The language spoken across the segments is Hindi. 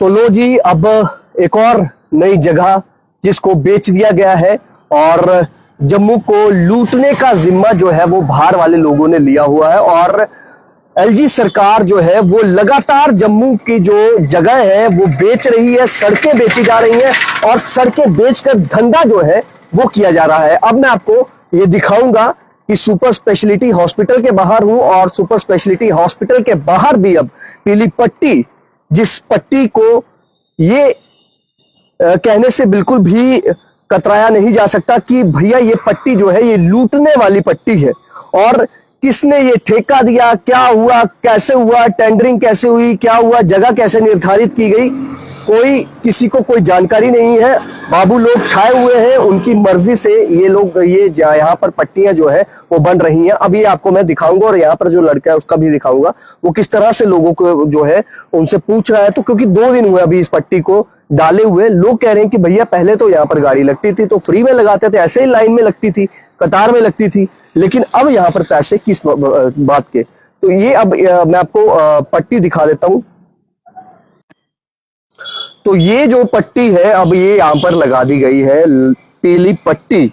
तो लो जी, अब एक और नई जगह जिसको बेच दिया गया है और जम्मू को लूटने का जिम्मा जो है वो बाहर वाले लोगों ने लिया हुआ है। और एलजी सरकार जो है वो लगातार जम्मू की जो जगह है वो बेच रही है, सड़कें बेची जा रही हैं और सड़कें बेचकर धंधा जो है वो किया जा रहा है। अब मैं आपको ये दिखाऊंगा कि सुपर स्पेशलिटी हॉस्पिटल के बाहर हूं और सुपर स्पेशलिटी हॉस्पिटल के बाहर भी अब पीली पट्टी, जिस पट्टी को ये कहने से बिल्कुल भी कतराया नहीं जा सकता कि भैया ये पट्टी जो है ये लूटने वाली पट्टी है। और किसने ये ठेका दिया, क्या हुआ, कैसे हुआ, टेंडरिंग कैसे हुई, क्या हुआ, जगह कैसे निर्धारित की गई, कोई किसी को कोई जानकारी नहीं है। बाबू लोग छाए हुए हैं, उनकी मर्जी से ये लोग ये यहाँ पर पट्टियां जो है वो बन रही हैं। अब ये आपको मैं दिखाऊंगा और यहाँ पर जो लड़का है उसका भी दिखाऊंगा वो किस तरह से लोगों को जो है उनसे पूछ रहा है। तो क्योंकि 2 दिन हुए अभी इस पट्टी को डाले हुए, लोग कह रहे हैं कि भैया पहले तो यहाँ पर गाड़ी लगती थी तो फ्री में लगाते थे, ऐसे ही लाइन में लगती थी, कतार में लगती थी, लेकिन अब यहाँ पर पैसे किस बात के। तो ये अब मैं आपको पट्टी दिखा देता हूं। तो ये जो पट्टी है अब ये यहाँ पर लगा दी गई है, पीली पट्टी।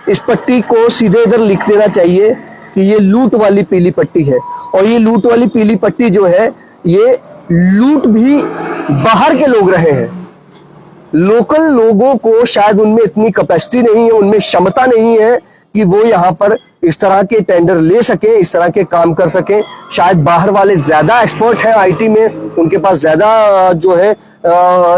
इस पट्टी को सीधे इधर लिख देना चाहिए कि ये लूट वाली पीली पट्टी है। और ये लूट वाली पीली पट्टी जो है ये लूट भी बाहर के लोग रहे हैं। लोकल लोगों को शायद उनमें इतनी कैपेसिटी नहीं है, उनमें क्षमता नहीं है कि वो यहाँ पर इस तरह के टेंडर ले सके, इस तरह के काम कर सके। शायद बाहर वाले ज्यादा एक्सपर्ट हैं आईटी में, उनके पास ज्यादा जो है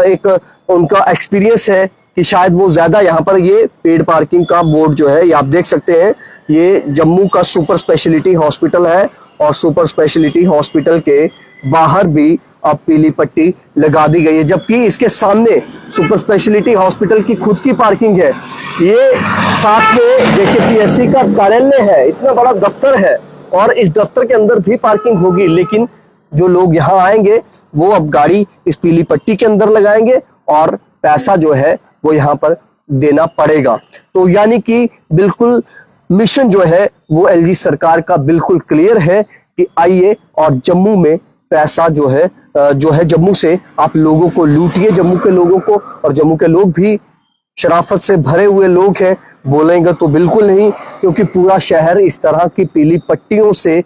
एक उनका एक्सपीरियंस है कि शायद वो ज्यादा यहाँ पर ये पेड पार्किंग का बोर्ड जो है ये आप देख सकते हैं, ये जम्मू का सुपर स्पेशलिटी हॉस्पिटल है और सुपर स्पेशलिटी हॉस्पिटल के बाहर भी अब पीली पट्टी लगा दी गई है। जबकि इसके सामने सुपर स्पेशलिटी हॉस्पिटल की खुद की पार्किंग है, ये साथ में जेकेपीएससी का कार्यालय है, इतना बड़ा दफ्तर है और इस दफ्तर के अंदर भी पार्किंग होगी। लेकिन जो लोग यहाँ आएंगे वो अब गाड़ी इस पीली पट्टी के अंदर लगाएंगे और पैसा जो है वो यहाँ पर देना पड़ेगा। तो यानी कि बिल्कुल मिशन जो है वो एलजी सरकार का बिल्कुल क्लियर है कि आइए और जम्मू में पैसा जो है जम्मू से आप लोगों को लूटिए, जम्मू के लोगों को। और जम्मू के लोग भी शराफत से भरे हुए लोग हैं, बोलेंगे तो बिल्कुल नहीं, क्योंकि पूरा शहर इस तरह की पीली पट्टियों से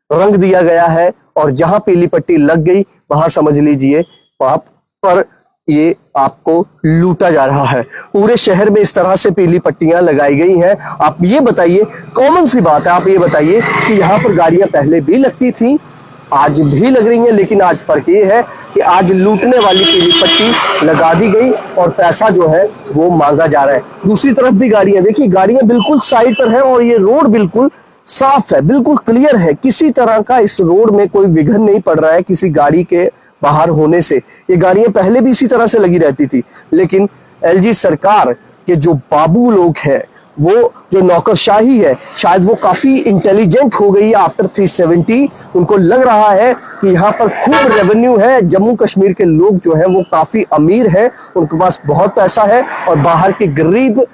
रंग दिया गया है और जहां पीली पट्टी लग गई वहां समझ लीजिए वहां पर ये आपको लूटा जा रहा है। पूरे शहर में इस तरह से पीली पट्टियां लगाई गई हैं। आप ये बताइए, कॉमन सी बात है, आप ये बताइए कि यहाँ पर गाड़ियां पहले भी लगती थी, आज भी लग रही हैं, लेकिन आज फर्क ये है कि आज लूटने वाली पीली पट्टी लगा दी गई और पैसा जो है वो मांगा जा रहा है। दूसरी तरफ भी गाड़ियां देखिए, गाड़ियां बिल्कुल साइड पर है और ये रोड बिल्कुल साफ है, बिल्कुल क्लियर है, किसी तरह का इस रोड में कोई विघन नहीं पड़ रहा है किसी गाड़ी के बाहर होने से। ये गाड़ियां पहले भी इसी तरह से लगी रहती थी, लेकिन एलजी सरकार के जो बाबू लोग हैं, वो जो नौकरशाही है, शायद वो काफी इंटेलिजेंट हो गई आफ्टर 370। उनको लग रहा है कि यहाँ पर खूब रेवेन्यू है, जम्मू कश्मीर के लोग जो है वो काफी अमीर है, उनके पास बहुत पैसा है और बाहर के गरीब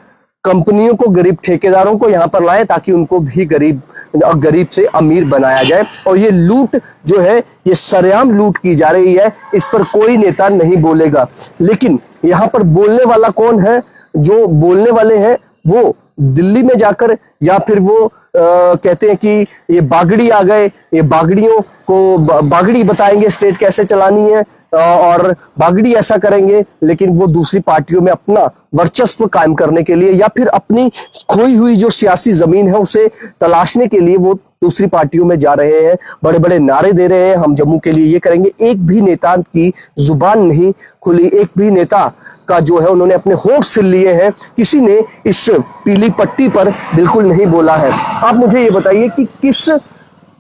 कंपनियों को, गरीब ठेकेदारों को यहाँ पर लाए ताकि उनको भी गरीब से अमीर बनाया जाए। और ये लूट जो है ये सरेआम लूट की जा रही है, इस पर कोई नेता नहीं बोलेगा। लेकिन यहाँ पर बोलने वाला कौन है? जो बोलने वाले हैं वो दिल्ली में जाकर या फिर वो कहते हैं कि ये बागड़ी आ गए, ये बागड़ियों को बागड़ी बताएंगे स्टेट कैसे चलानी है और बागड़ी ऐसा करेंगे, लेकिन वो दूसरी पार्टियों में अपना वर्चस्व कायम करने के लिए या फिर अपनी खोई हुई जो सियासी जमीन है उसे तलाशने के लिए वो दूसरी पार्टियों में जा रहे हैं, बड़े बड़े नारे दे रहे हैं, हम जम्मू के लिए ये करेंगे। एक भी नेता की जुबान नहीं खुली, एक भी नेता का जो है उन्होंने अपने होंठ सिल लिए हैं, किसी ने इस पीली पट्टी पर बिल्कुल नहीं बोला है। आप मुझे ये बताइए कि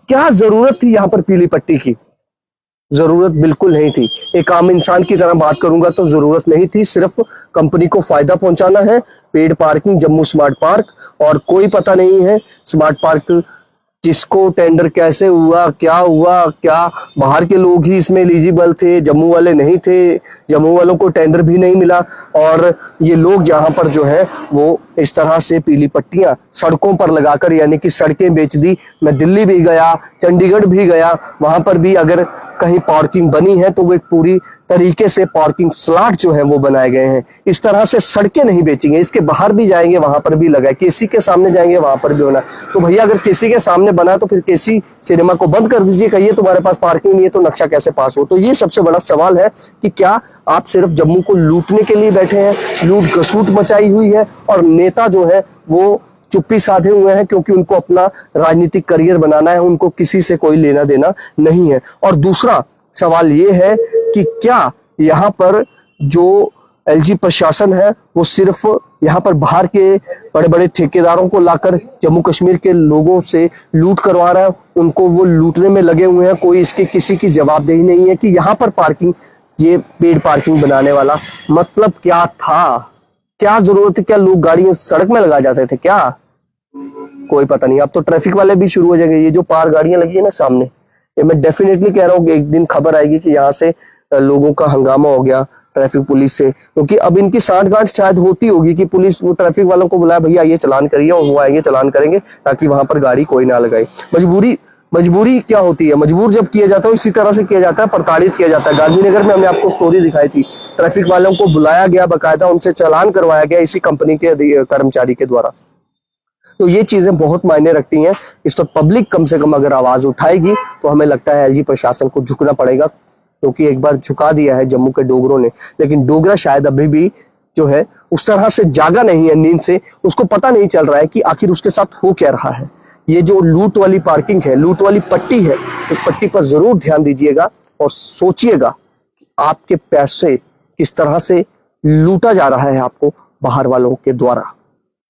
क्या जरूरत थी यहाँ पर पीली पट्टी की? जरूरत बिल्कुल नहीं थी। एक आम इंसान की तरह बात करूंगा तो जरूरत नहीं थी, सिर्फ कंपनी को फायदा पहुंचाना है। Paid parking, Jammu smart park, और कोई पता नहीं है स्मार्ट पार्क किसको, टेंडर कैसे हुआ, क्या बाहर के लोग ही इसमें एलिजिबल थे, जम्मू वाले नहीं थे, जम्मू वालों को टेंडर भी नहीं मिला। और ये लोग यहाँ पर जो है वो इस तरह से पीली पट्टियां सड़कों पर लगाकर, यानी कि सड़कें बेच दी। मैं दिल्ली भी गया, चंडीगढ़ भी गया, वहां पर भी अगर कहीं पार्किंग बनी है तो वो एक पूरी तरीके से पार्किंग स्लॉट जो है वो बनाए गए हैं। इस तरह से सड़कें नहीं बेचेंगे, इसके बाहर भी जाएंगे वहां पर भी लगा है, किसी के सामने जाएंगे वहां पर भी बना। तो भैया अगर किसी के सामने बना तो फिर किसी सिनेमा को बंद कर दीजिए, कहिए तुम्हारे पास पार्किंग नहीं है तो नक्शा कैसे पास हो। तो ये सबसे बड़ा सवाल है कि क्या आप सिर्फ जम्मू को लूटने के लिए बैठे हैं, लूट घसूट मचाई हुई है और नेता जो है वो चुप्पी साधे हुए हैं क्योंकि उनको अपना राजनीतिक करियर बनाना है, उनको किसी से कोई लेना देना नहीं है। और दूसरा सवाल ये है कि क्या यहाँ पर जो एलजी प्रशासन है वो सिर्फ यहाँ पर बाहर के बड़े बड़े ठेकेदारों को लाकर जम्मू कश्मीर के लोगों से लूट करवा रहा है, उनको वो लूटने में लगे हुए हैं, कोई इसकी किसी की जवाबदेही नहीं है कि यहाँ पर पार्किंग, ये पेड पार्किंग बनाने वाला मतलब क्या था, क्या जरूरत है, क्या लोग गाड़ियां सड़क में लगा जाते थे क्या, कोई पता नहीं। अब तो ट्रैफिक वाले भी शुरू हो जाएंगे। ये जो पार गाड़ियां लगी है ना सामने, ये मैं डेफिनेटली कह रहा हूँ कि एक दिन खबर आएगी कि यहाँ से लोगों का हंगामा हो गया ट्रैफिक पुलिस से, क्योंकि अब इनकी सांठगांठ शायद होती होगी कि पुलिस वो ट्रैफिक वालों को बुलाया, भैया ये चालान करिए, और वो आएंगे चालान करेंगे ताकि वहां पर गाड़ी कोई ना लगाए। मजबूरी क्या होती है, मजबूर जब किया जाता है इसी तरह से किया जाता है, प्रताड़ित किया जाता है। गांधीनगर में हमने आपको स्टोरी दिखाई थी, ट्रैफिक वालों को बुलाया गया, बकायदा उनसे चालान करवाया गया इसी कंपनी के कर्मचारी के द्वारा। तो ये चीजें बहुत मायने रखती हैं। इस पर पब्लिक कम से कम अगर आवाज उठाएगी तो हमें लगता है एलजी प्रशासन को झुकना पड़ेगा, क्योंकि एक बार झुका दिया है जम्मू के डोगरों ने, लेकिन डोगरा शायद अभी भी जो है उस तरह से जागा नहीं है नींद से, उसको पता नहीं चल रहा है कि आखिर उसके साथ हो क्या रहा है। ये जो लूट वाली पार्किंग है, लूट वाली पट्टी है, इस पट्टी पर जरूर ध्यान दीजिएगा और सोचिएगा कि आपके पैसे किस तरह से लूटा जा रहा है आपको बाहर वालों के द्वारा।